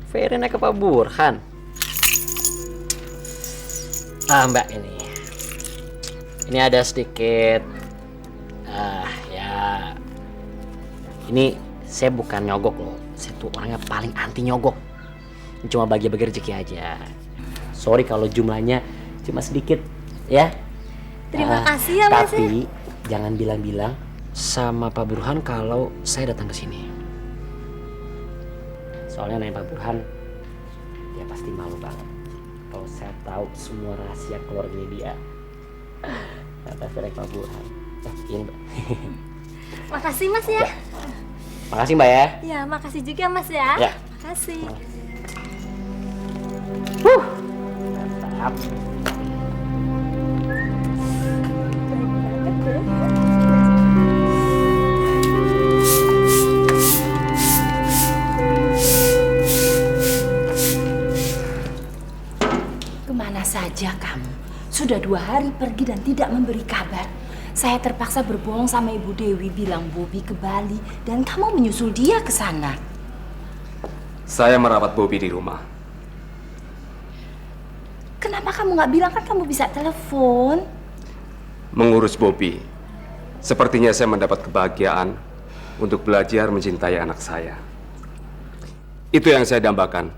Ferry naik ke Pak Burhan. Mbak ini ada sedikit ya, ini saya bukan nyogok loh, saya tuh orangnya paling anti nyogok, cuma bagi-bagi rezeki aja. Sorry kalau jumlahnya cuma sedikit ya. Terima kasih ya Mas. Tapi jangan bilang-bilang sama Pak Burhan kalau saya datang ke sini. Soalnya nanya Pak Burhan, dia pasti malu banget kalau saya tahu semua rahasia keluarganya dia. Kata Ferek Pak Burhan. Ini Mbak. Makasih Mas ya. Makasih Mbak ya. Ya, makasih juga Mas ya. Ya. Makasih. Mantap. Kemana saja kamu? Sudah 2 hari pergi dan tidak memberi kabar. Saya terpaksa berbohong sama Ibu Dewi bilang Bobi ke Bali dan kamu menyusul dia ke sana. Saya merawat Bobi di rumah. Kenapa kamu nggak bilang, kan kamu bisa telepon? Mengurus Bobi, sepertinya saya mendapat kebahagiaan untuk belajar mencintai anak saya. Itu yang saya dambakan.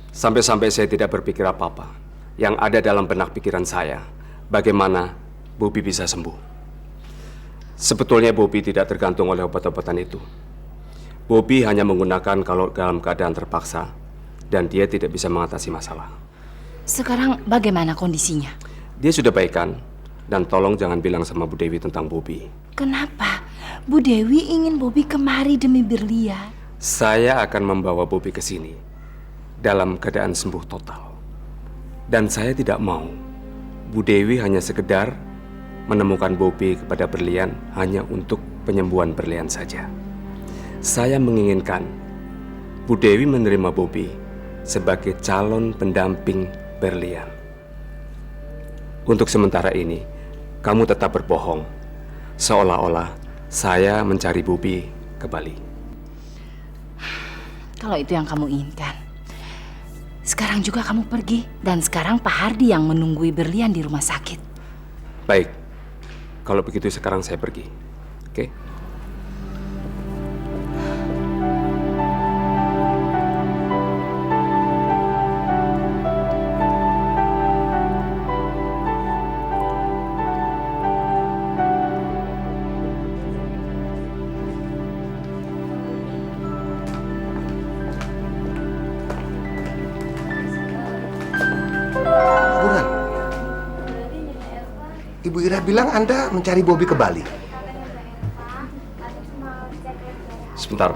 Sampai-sampai saya tidak berpikir apa-apa. Yang ada dalam benak pikiran saya, bagaimana Bobi bisa sembuh. Sebetulnya Bobi tidak tergantung oleh obat-obatan itu. Bobi hanya menggunakan kalau dalam keadaan terpaksa dan dia tidak bisa mengatasi masalah. Sekarang bagaimana kondisinya? Dia sudah baikan dan tolong jangan bilang sama Bu Dewi tentang Bobi. Kenapa? Bu Dewi ingin Bobi kemari demi berlian. Saya akan membawa Bobi ke sini dalam keadaan sembuh total. Dan saya tidak mau Bu Dewi hanya sekedar menemukan Bobi kepada berlian hanya untuk penyembuhan berlian saja. Saya menginginkan Bu Dewi menerima Bobi sebagai calon pendamping berlian. Untuk sementara ini, kamu tetap berbohong, seolah-olah saya mencari Bobi ke Bali. Kalau itu yang kamu inginkan, sekarang juga kamu pergi. Dan sekarang Pak Hardi yang menunggui berlian di rumah sakit. Baik, kalau begitu sekarang saya pergi. Oke? Burhan, Ibu Ira bilang Anda mencari Bobi ke Bali. Sebentar.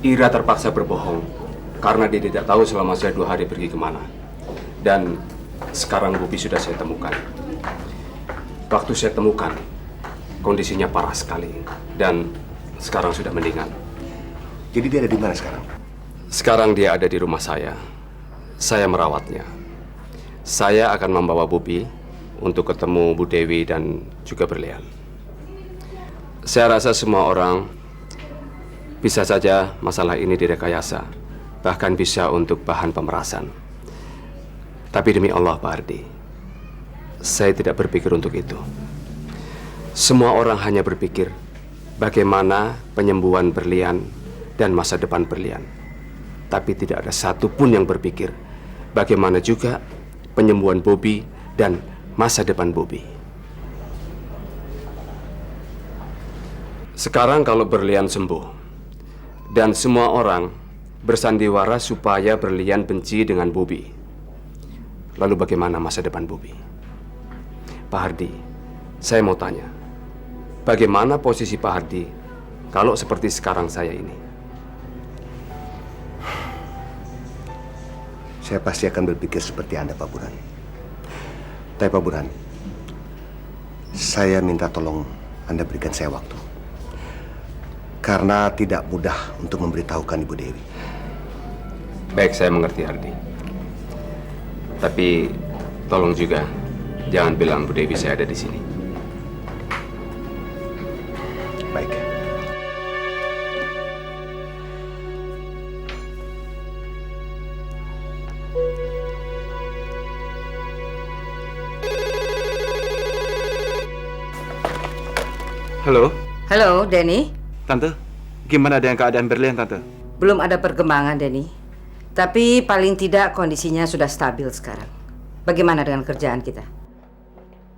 Ira terpaksa berbohong karena dia tidak tahu selama saya 2 hari pergi kemana. Dan sekarang Bobi sudah saya temukan. Waktu saya temukan, kondisinya parah sekali dan sekarang sudah mendingan. Jadi dia ada di mana sekarang? Sekarang dia ada di rumah saya. Saya merawatnya. Saya akan membawa Bobi untuk ketemu Bu Dewi dan juga berlian. Saya rasa semua orang bisa saja masalah ini direkayasa, bahkan bisa untuk bahan pemerasan. Tapi demi Allah, Pak Hardi, saya tidak berpikir untuk itu. Semua orang hanya berpikir bagaimana penyembuhan berlian dan masa depan berlian. Tapi tidak ada satupun yang berpikir bagaimana juga penyembuhan Bobi dan masa depan Bobi. Sekarang kalau berlian sembuh dan semua orang bersandiwara supaya berlian benci dengan Bobi, lalu bagaimana masa depan Bobi? Pak Hardi, saya mau tanya, bagaimana posisi Pak Hardi kalau seperti sekarang saya ini? Saya pasti akan berpikir seperti Anda, Pak Burhan. Tapi Pak Burhan, saya minta tolong Anda berikan saya waktu. Karena tidak mudah untuk memberitahukan Ibu Dewi. Baik, saya mengerti Hardi. Tapi tolong juga jangan bilang Bu Dewi saya ada di sini. Halo, Halo, Denny. Tante, gimana dengan keadaan Berlian, Tante? Belum ada perkembangan, Denny. Tapi paling tidak kondisinya sudah stabil sekarang. Bagaimana dengan kerjaan kita?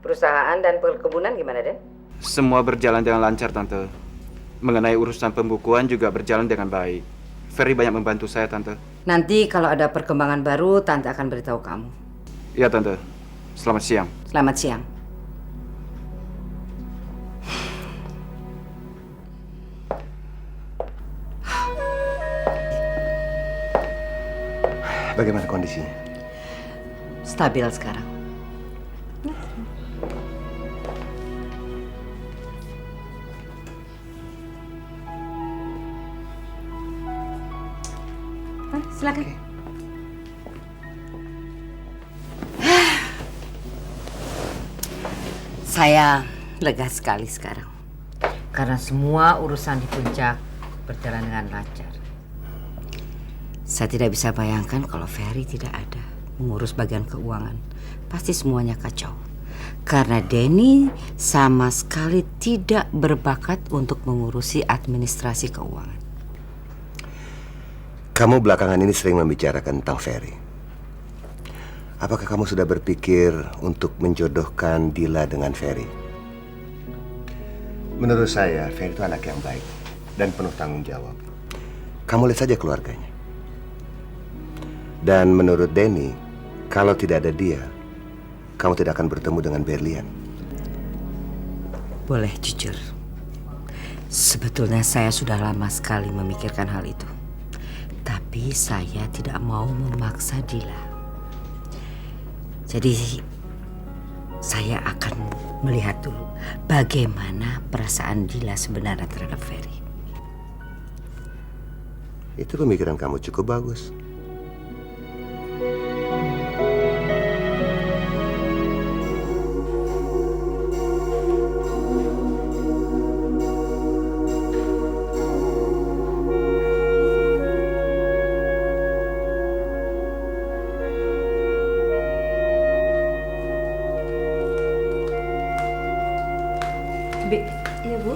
Perusahaan dan perkebunan gimana, Den? Semua berjalan dengan lancar, Tante. Mengenai urusan pembukuan juga berjalan dengan baik. Ferry banyak membantu saya, Tante. Nanti kalau ada perkembangan baru, Tante akan beritahu kamu. Iya, Tante. Selamat siang. Selamat siang. Bagaimana kondisinya? Stabil sekarang. Silakan. Saya lega sekali sekarang. Karena semua urusan di puncak berjalan dengan lancar. Saya tidak bisa bayangkan kalau Ferry tidak ada mengurus bagian keuangan. Pasti semuanya kacau. Karena Denny sama sekali tidak berbakat untuk mengurusi administrasi keuangan. Kamu belakangan ini sering membicarakan tentang Ferry. Apakah kamu sudah berpikir untuk menjodohkan Dila dengan Ferry? Menurut saya, Ferry itu anak yang baik dan penuh tanggung jawab. Kamu lihat saja keluarganya. Dan menurut Denny, kalau tidak ada dia, kamu tidak akan bertemu dengan Berlian. Boleh jujur, sebetulnya saya sudah lama sekali memikirkan hal itu. Tapi saya tidak mau memaksa Dila. Jadi saya akan melihat dulu bagaimana perasaan Dila sebenarnya terhadap Ferry. Itu pemikiran kamu cukup bagus. Iya, Bu.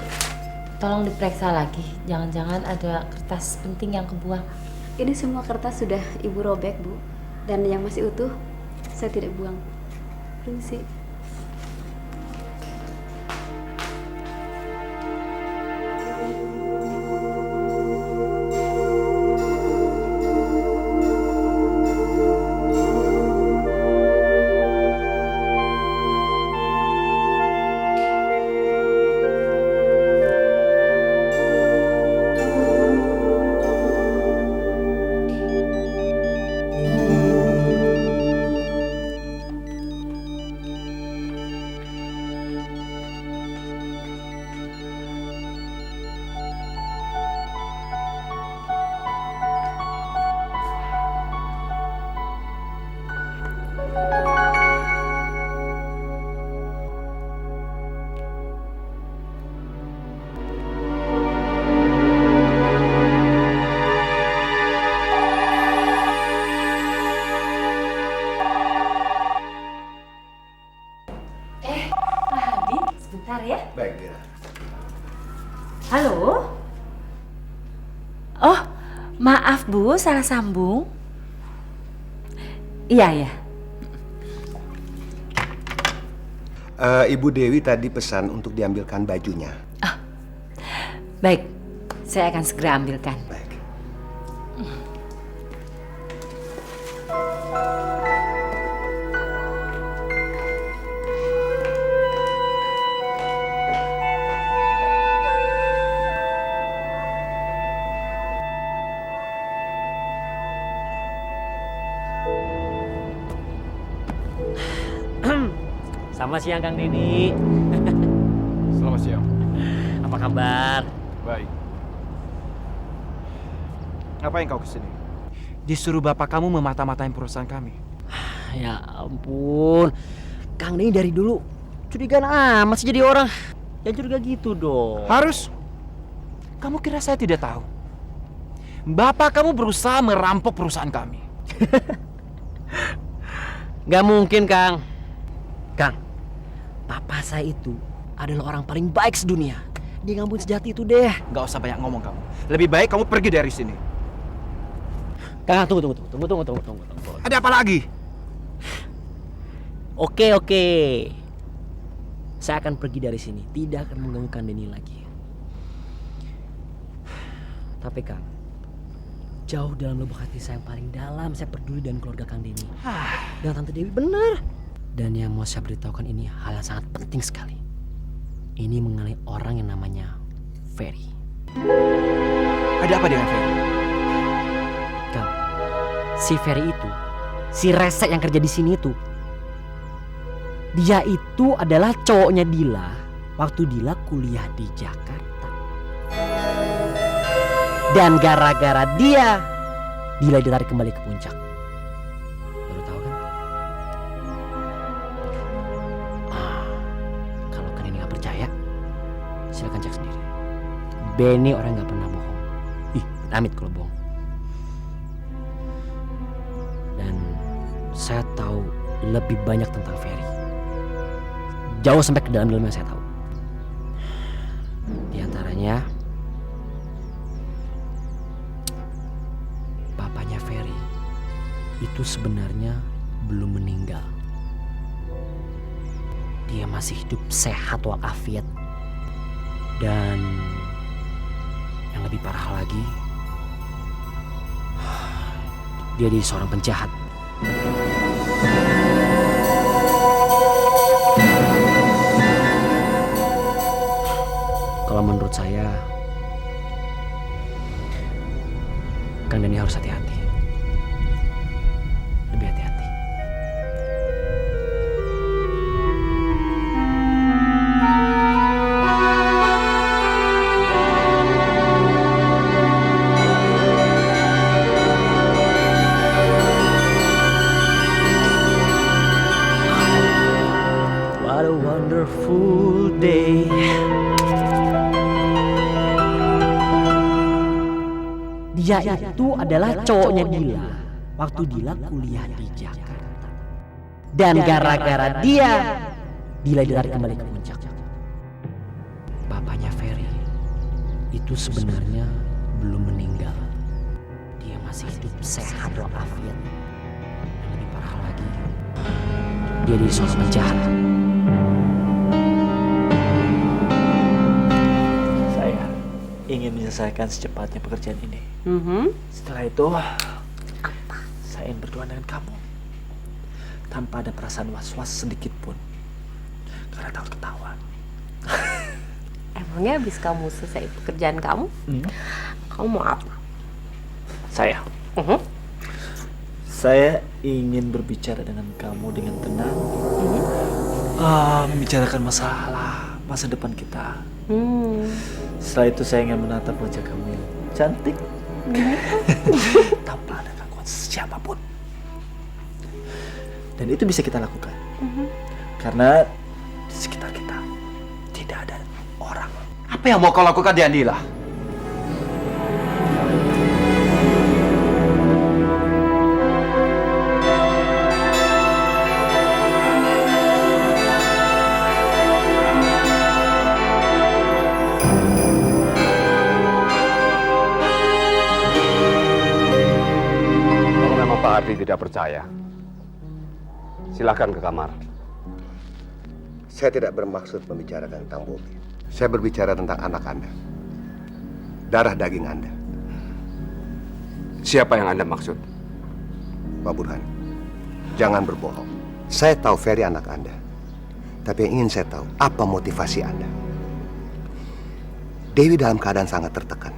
Tolong diperiksa lagi. Jangan-jangan ada kertas penting yang kebuang. Ini semua kertas sudah Ibu robek, Bu. Dan yang masih utuh, saya tidak buang. Permisi. Sebentar ya. Baik, Dila. Halo? Oh, maaf Bu, salah sambung. Iya, ya. Ibu Dewi tadi pesan untuk diambilkan bajunya. Baik, saya akan segera ambilkan. Baik. Selamat siang Kang Denny. Selamat siang. Apa kabar? Baik. Ngapain kau kesini? Disuruh bapak kamu memata-matain perusahaan kami. Ya ampun, Kang Denny dari dulu curigaan amat sih jadi orang. Jangan curiga gitu dong. Harus. Kamu kira saya tidak tahu? Bapak kamu berusaha merampok perusahaan kami. Gak mungkin Kang. Kang, papa saya itu adalah orang paling baik sedunia. Dia nggak mungkin sejahat itu deh. Nggak usah banyak ngomong kamu. Lebih baik kamu pergi dari sini. Kang, tunggu. Ada apa lagi? Oke. Saya akan pergi dari sini. Tidak akan mengganggu Kang Denny lagi. Tapi Kang, jauh dalam lubuk hati saya yang paling dalam, saya peduli dengan keluarga Kang Denny. Dan Tante Dewi benar. Dan yang mau saya beritahukan ini hal yang sangat penting sekali. Ini mengenai orang yang namanya Ferry. Ada apa dengan Ferry? Kang, si Ferry itu, si resek yang kerja di sini itu, dia itu adalah cowoknya Dila waktu Dila kuliah di Jakarta. Dan gara-gara dia, Dila ditarik kembali ke puncak. Baru tahu kan? Kalau kalian nggak percaya, silakan cek sendiri. Benny orang nggak pernah bohong. Amit kalau bohong. Dan saya tahu lebih banyak tentang Ferry. Jauh sampai ke dalam-dalamnya saya tahu. Di antaranya, bapaknya Ferry itu sebenarnya belum meninggal. Dia masih hidup sehat walafiat. Dan yang lebih parah lagi, dia jadi seorang penjahat. Kalau menurut saya, Kang Denny harus hati-hati. Lebih hati-hati. What a wonderful day. Dia itu adalah cowoknya Dila waktu Dila kuliah di Jakarta. Dan gara-gara dia, Dila ditarik kembali ke puncak. Bapaknya Ferry itu sebenarnya belum meninggal. Dia masih hidup sehat walafiat. Yang lebih parah lagi, dia jadi seorang penjahat. Saya ingin menyelesaikan secepatnya pekerjaan ini. Setelah itu, saya ingin berdua dengan kamu tanpa ada perasaan was-was sedikit pun, karena takut ketahuan. Emangnya habis kamu selesai pekerjaan kamu, kamu mau apa? Saya ingin berbicara dengan kamu dengan tenang, membicarakan masa depan kita. Setelah itu saya ingin menatap wajah kamu yang cantik, tanpa ada gangguan siapapun. Dan itu bisa kita lakukan, karena di sekitar kita tidak ada orang. Apa yang mau kau lakukan di Andila? Kalau memang Pak Ardi tidak percaya, silakan ke kamar. Saya tidak bermaksud membicarakan tentang Bobby. Saya berbicara tentang anak Anda. Darah daging Anda. Siapa yang Anda maksud? Pak Burhan, jangan berbohong. Saya tahu Ferry anak Anda. Tapi yang ingin saya tahu, apa motivasi Anda? Dewi dalam keadaan sangat tertekan.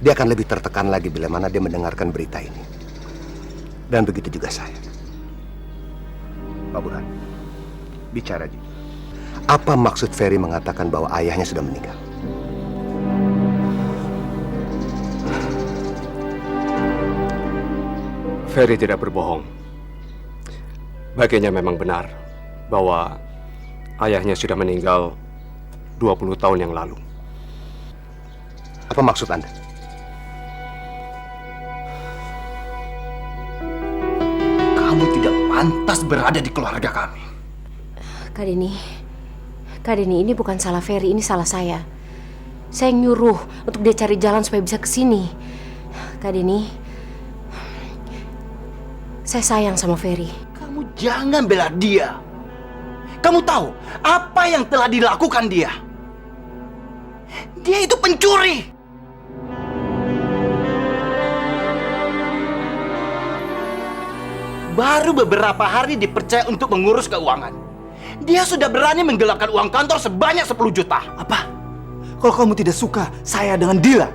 Dia akan lebih tertekan lagi bila mana dia mendengarkan berita ini. Dan begitu juga saya. Pak Burhan, bicara jujur. Apa maksud Ferry mengatakan bahwa ayahnya sudah meninggal? Ferry tidak berbohong. Baginya memang benar bahwa ayahnya sudah meninggal 20 tahun yang lalu. Apa maksud Anda? Kamu tidak pantas berada di keluarga kami. Kak Denny, ini bukan salah Ferry, ini salah saya. Saya nyuruh untuk dia cari jalan supaya bisa ke sini. Kak Denny, saya sayang sama Ferry. Kamu jangan bela dia. Kamu tahu apa yang telah dilakukan dia? Dia itu pencuri. Baru beberapa hari dipercaya untuk mengurus keuangan. Dia sudah berani menggelapkan uang kantor sebanyak 10 juta. Apa? Kalau kamu tidak suka saya dengan Dila,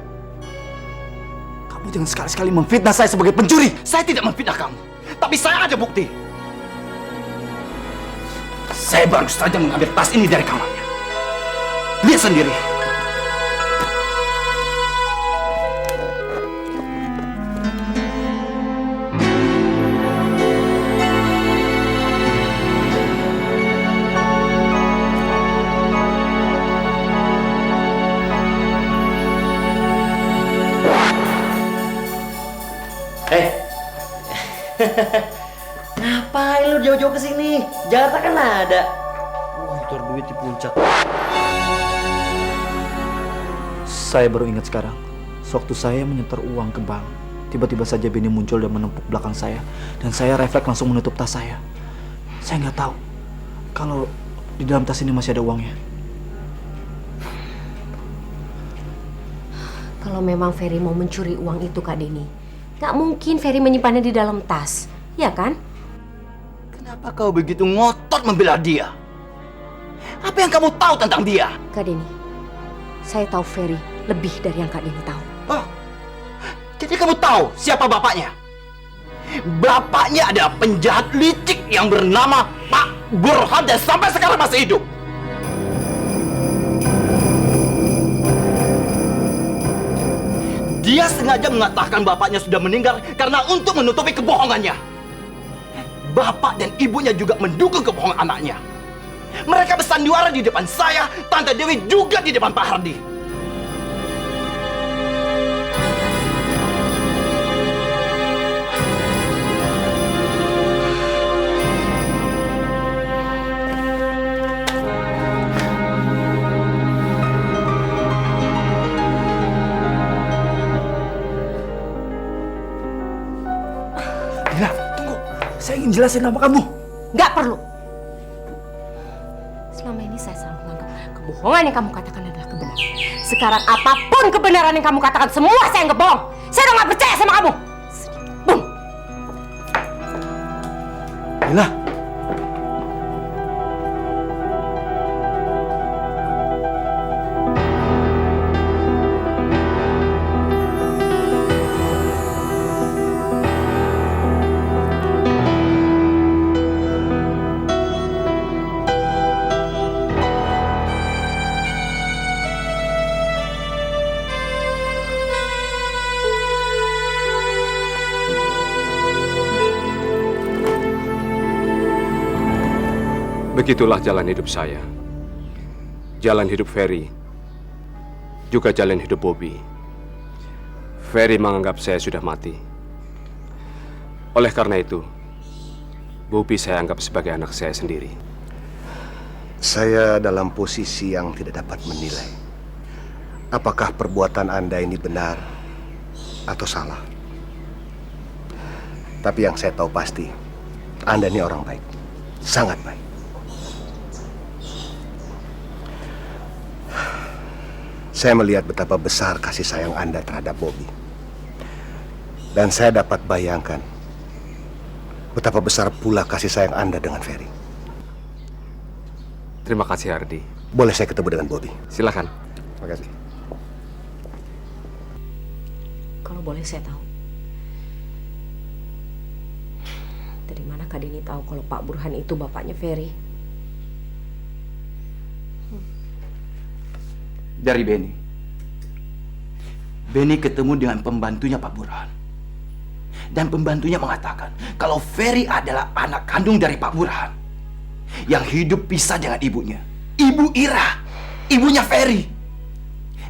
kamu jangan sekali-sekali memfitnah saya sebagai pencuri. Saya tidak memfitnah kamu, tapi saya ada bukti. Saya baru saja mengambil tas ini dari kamarnya. Lihat sendiri. Ngapain lu jauh-jauh ke sini? Jakarta kan ada. Ntar duit di puncak. Saya baru ingat sekarang, sewaktu saya menyetor uang ke bank, tiba-tiba saja Benny muncul dan menempuk belakang saya, dan saya refleks langsung menutup tas saya. Saya nggak tahu kalau di dalam tas ini masih ada uangnya. Kalau memang Ferry mau mencuri uang itu, Kak Denny, nggak mungkin Ferry menyimpannya di dalam tas, ya kan? Kenapa kau begitu ngotot membela dia? Apa yang kamu tahu tentang dia? Kak Denny, saya tahu Ferry lebih dari yang Kak Denny tahu. Oh, jadi kamu tahu siapa bapaknya? Bapaknya adalah penjahat licik yang bernama Pak Burhan dan sampai sekarang masih hidup. Dia sengaja mengatakan bapaknya sudah meninggal karena untuk menutupi kebohongannya. Bapak dan ibunya juga mendukung kebohongan anaknya. Mereka bersandiwara di depan saya, Tante Dewi juga di depan Pak Hardi. Dila, tunggu. Saya ingin jelasin sama kamu. Nggak perlu. Selama ini saya selalu menganggap kebohongan yang kamu katakan adalah kebenaran. Sekarang apapun kebenaran yang kamu katakan, semua saya nggak bohong. Saya udah nggak percaya sama kamu. Bum. Dila. Begitulah jalan hidup saya. Jalan hidup Ferry. Juga jalan hidup Bobby. Ferry menganggap saya sudah mati. Oleh karena itu, Bobby saya anggap sebagai anak saya sendiri. Saya dalam posisi yang tidak dapat menilai apakah perbuatan Anda ini benar atau salah. Tapi yang saya tahu pasti, Anda ini orang baik. Sangat baik. Saya melihat betapa besar kasih sayang Anda terhadap Bobby. Dan saya dapat bayangkan betapa besar pula kasih sayang Anda dengan Ferry. Terima kasih, Hardi. Boleh saya ketemu dengan Bobby? Silakan. Terima kasih. Kalau boleh saya tahu, dari mana Kak Denny tahu kalau Pak Burhan itu bapaknya Ferry? Dari Benny. Benny ketemu dengan pembantunya Pak Burhan. Dan pembantunya mengatakan kalau Ferry adalah anak kandung dari Pak Burhan yang hidup pisah dengan ibunya, Ibu Ira, ibunya Ferry.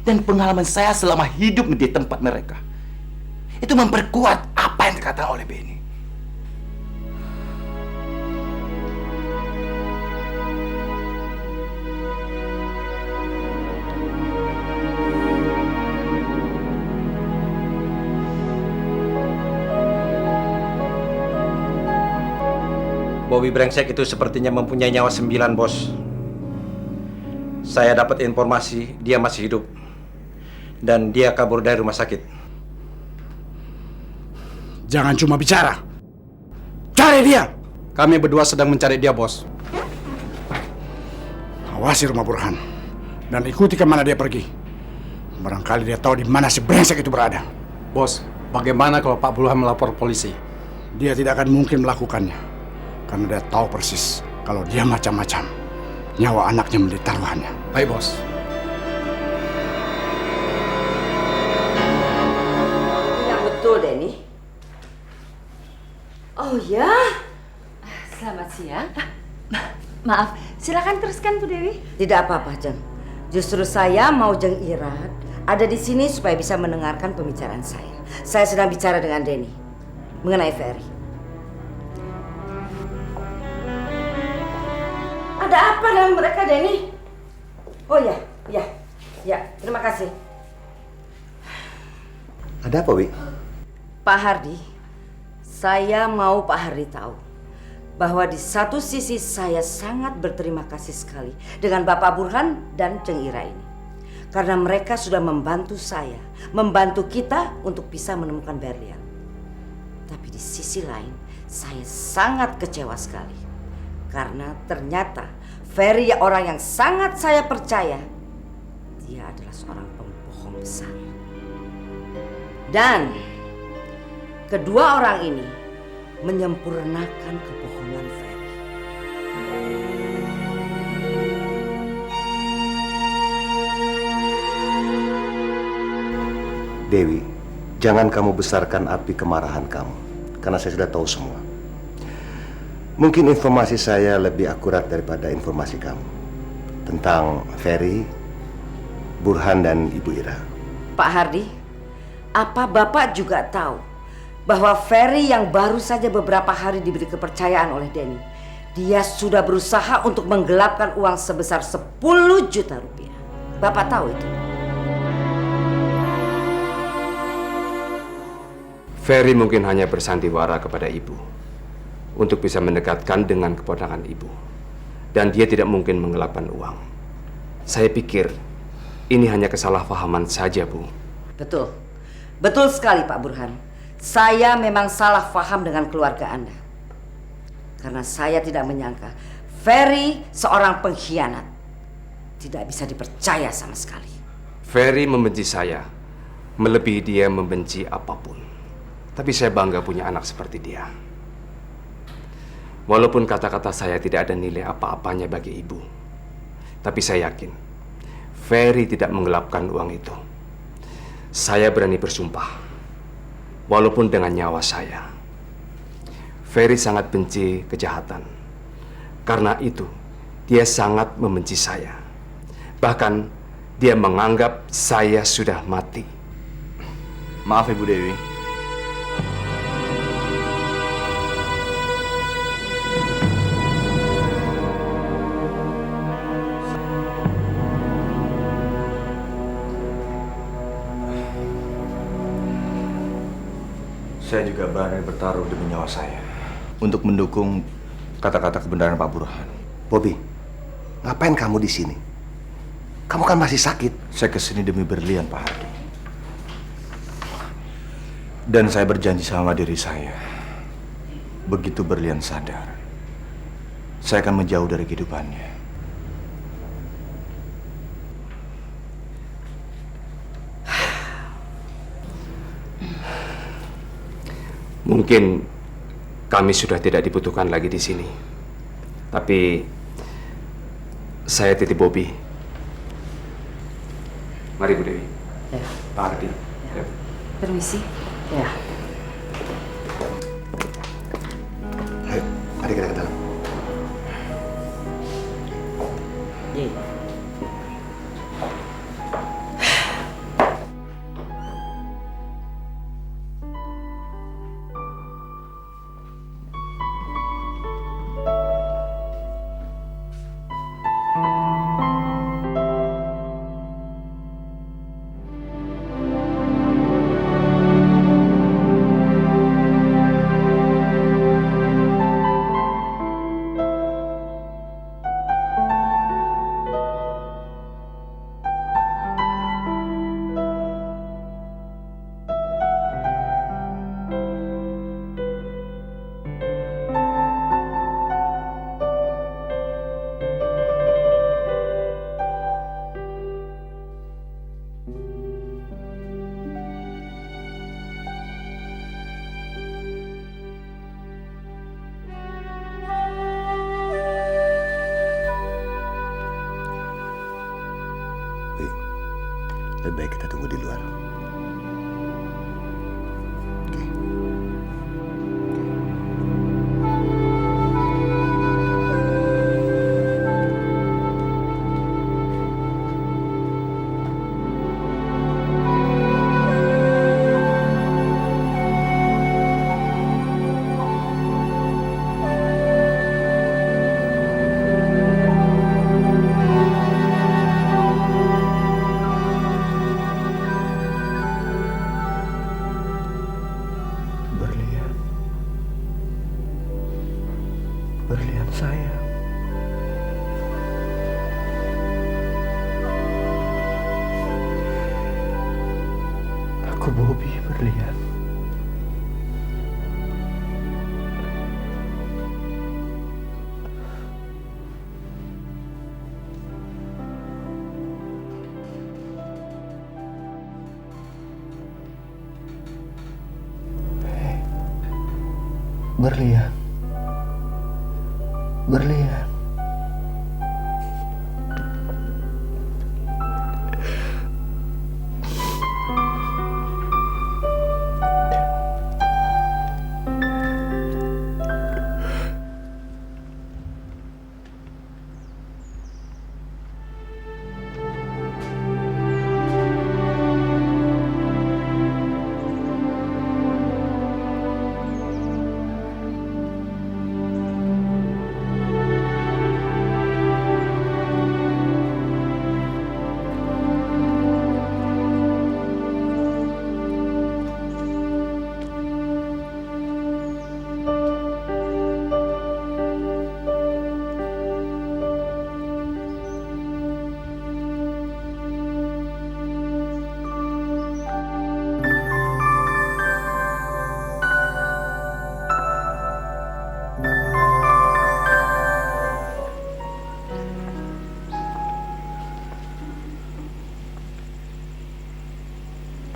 Dan pengalaman saya selama hidup di tempat mereka itu memperkuat apa yang dikatakan oleh Benny. Bobby brengsek itu sepertinya mempunyai nyawa 9, bos. Saya dapat informasi dia masih hidup. Dan dia kabur dari rumah sakit. Jangan cuma bicara. Cari dia! Kami berdua sedang mencari dia, bos. Awasi rumah Burhan. Dan ikuti kemana dia pergi. Barangkali dia tahu di mana si brengsek itu berada. Bos, bagaimana kalau Pak Burhan melapor polisi? Dia tidak akan mungkin melakukannya. Karena dia tahu persis kalau dia macam-macam, nyawa anaknya menjadi taruhannya. Baik, bos. Yang betul, Denny. Oh ya? Selamat siang. Maaf, silakan teruskan Bu Dewi. Tidak apa-apa, Jeng. Justru saya mau Jeng Irad ada di sini supaya bisa mendengarkan pembicaraan saya. Saya sedang bicara dengan Denny mengenai Ferry. Ada apa dengan mereka, Denny? Oh ya, terima kasih. Ada apa, Wi? Pak Hardi, saya mau Pak Hardi tahu bahwa di satu sisi saya sangat berterima kasih sekali dengan Bapak Burhan dan Jeng Ira ini. Karena mereka sudah membantu saya, membantu kita untuk bisa menemukan Berlian. Tapi di sisi lain, saya sangat kecewa sekali. Karena ternyata Ferry orang yang sangat saya percaya, dia adalah seorang pembohong besar. Dan kedua orang ini menyempurnakan kebohongan Ferry. Dewi, jangan kamu besarkan api kemarahan kamu. Karena saya sudah tahu semua. Mungkin informasi saya lebih akurat daripada informasi kamu. Tentang Ferry, Burhan, dan Ibu Ira. Pak Hardi, apa Bapak juga tahu bahwa Ferry yang baru saja beberapa hari diberi kepercayaan oleh Denny, dia sudah berusaha untuk menggelapkan uang sebesar 10 juta rupiah. Bapak tahu itu? Ferry mungkin hanya bersandiwara kepada ibu untuk bisa mendekatkan dengan keponakan ibu. Dan dia tidak mungkin menggelapkan uang. Saya pikir ini hanya kesalahpahaman saja, Bu. Betul. Betul sekali, Pak Burhan. Saya memang salah paham dengan keluarga Anda. Karena saya tidak menyangka Ferry seorang pengkhianat. Tidak bisa dipercaya sama sekali. Ferry membenci saya, melebihi dia membenci apapun. Tapi saya bangga punya anak seperti dia. Walaupun kata-kata saya tidak ada nilai apa-apanya bagi ibu, tapi saya yakin Ferry tidak menggelapkan uang itu. Saya berani bersumpah, walaupun dengan nyawa saya. Ferry sangat benci kejahatan. Karena itu, dia sangat membenci saya. Bahkan, dia menganggap saya sudah mati. Maaf, Ibu Dewi. Saya juga berani bertaruh demi nyawa saya untuk mendukung kata-kata kebenaran Pak Burhan. Bobby, ngapain kamu di sini? Kamu kan masih sakit. Saya kesini demi berlian, Pak Hardi. Dan saya berjanji sama diri saya, begitu berlian sadar, saya akan menjauh dari kehidupannya. Mungkin kami sudah tidak dibutuhkan lagi di sini. Tapi saya titip Bobby. Mari Bu Dewi. Ya. Pak Hardi. Ya. Permisi. Ya. Ayo, mari kita ke dalam. Iya. Lebih baik kita tunggu di luar. Oke. Berlian saya. Aku Bobby Berlian. Berlian. Berlian.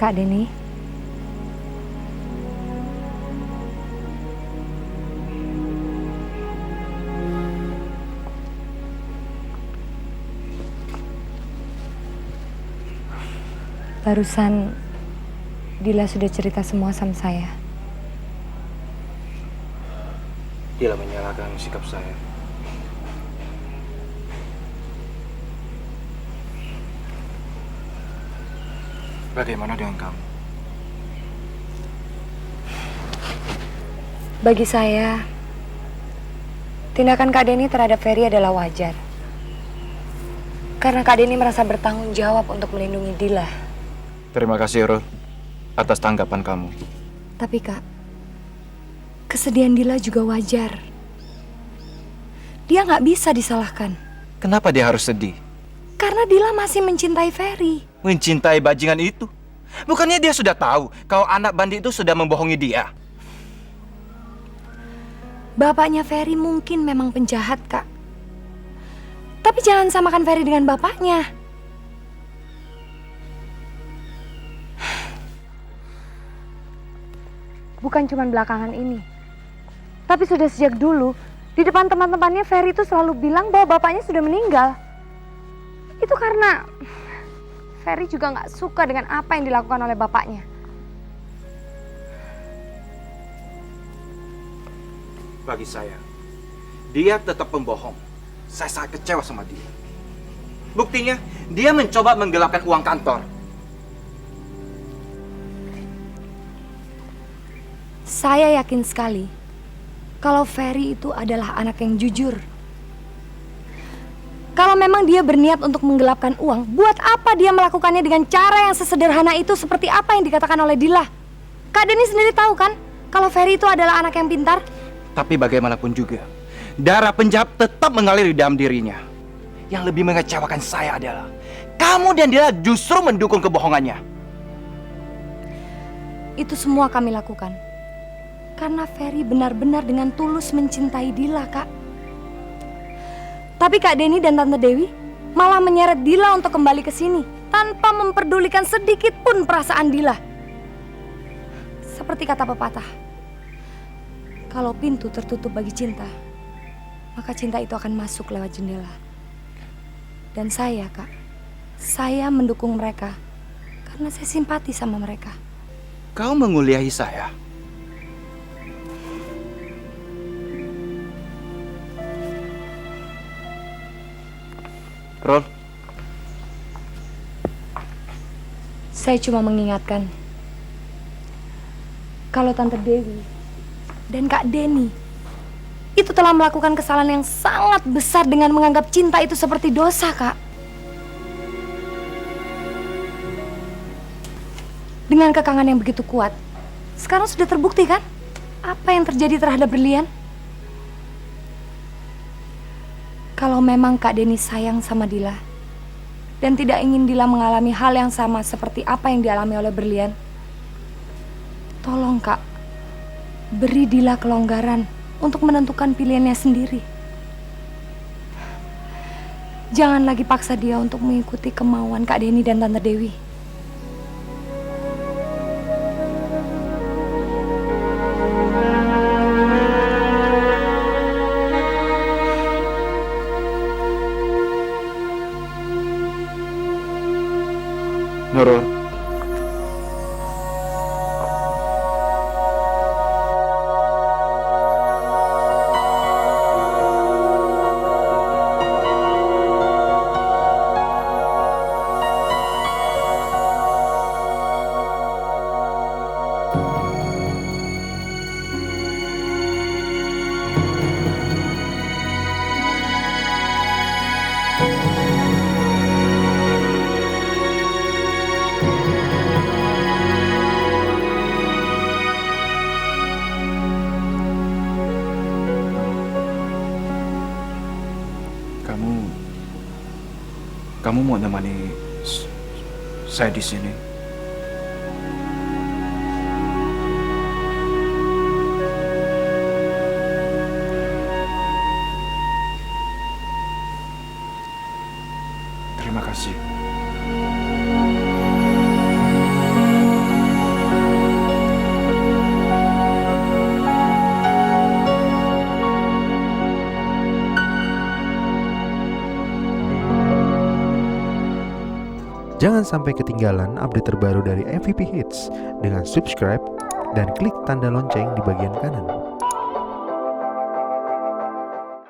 Kak Denny. Barusan Dila sudah cerita semua sama saya. Dila menyalahkan sikap saya. Bagaimana dengan kamu? Bagi saya, tindakan Kak Denny terhadap Ferry adalah wajar. Karena Kak Denny merasa bertanggung jawab untuk melindungi Dila. Terima kasih, Rul, atas tanggapan kamu. Tapi Kak, kesedihan Dila juga wajar. Dia nggak bisa disalahkan. Kenapa dia harus sedih? Karena Dila masih mencintai Ferry. Mencintai bajingan itu? Bukannya dia sudah tahu kalau anak bandit itu sudah membohongi dia? Bapaknya Ferry mungkin memang penjahat, Kak. Tapi jangan samakan Ferry dengan bapaknya. Bukan cuma belakangan ini. Tapi sudah sejak dulu, di depan teman-temannya Ferry itu selalu bilang bahwa bapaknya sudah meninggal. Itu karena Ferry juga nggak suka dengan apa yang dilakukan oleh bapaknya. Bagi saya, dia tetap pembohong. Saya sangat kecewa sama dia. Buktinya, dia mencoba menggelapkan uang kantor. Saya yakin sekali kalau Ferry itu adalah anak yang jujur. Kalau memang dia berniat untuk menggelapkan uang, buat apa dia melakukannya dengan cara yang sesederhana itu seperti apa yang dikatakan oleh Dila? Kak Denny sendiri tahu kan kalau Ferry itu adalah anak yang pintar? Tapi bagaimanapun juga, darah penjahat tetap mengalir di dalam dirinya. Yang lebih mengecewakan saya adalah kamu dan Dila justru mendukung kebohongannya. Itu semua kami lakukan karena Ferry benar-benar dengan tulus mencintai Dila, Kak. Tapi Kak Denny dan Tante Dewi malah menyeret Dila untuk kembali ke sini tanpa memperdulikan sedikit pun perasaan Dila. Seperti kata pepatah, kalau pintu tertutup bagi cinta, maka cinta itu akan masuk lewat jendela. Dan saya, Kak, saya mendukung mereka karena saya simpati sama mereka. Kau menguliahi saya? Rol. Saya cuma mengingatkan kalau Tante Dewi dan Kak Denny itu telah melakukan kesalahan yang sangat besar dengan menganggap cinta itu seperti dosa, Kak. Dengan kekangan yang begitu kuat, sekarang sudah terbukti kan apa yang terjadi terhadap Berlian? Kalau memang Kak Denny sayang sama Dila dan tidak ingin Dila mengalami hal yang sama seperti apa yang dialami oleh Berlian, tolong Kak, beri Dila kelonggaran untuk menentukan pilihannya sendiri. Jangan lagi paksa dia untuk mengikuti kemauan Kak Denny dan Tante Dewi. Nurul. Kamu mau nemani saya di sini? Terima kasih. Jangan sampai ketinggalan update terbaru dari MVP Hits dengan subscribe dan klik tanda lonceng di bagian kanan.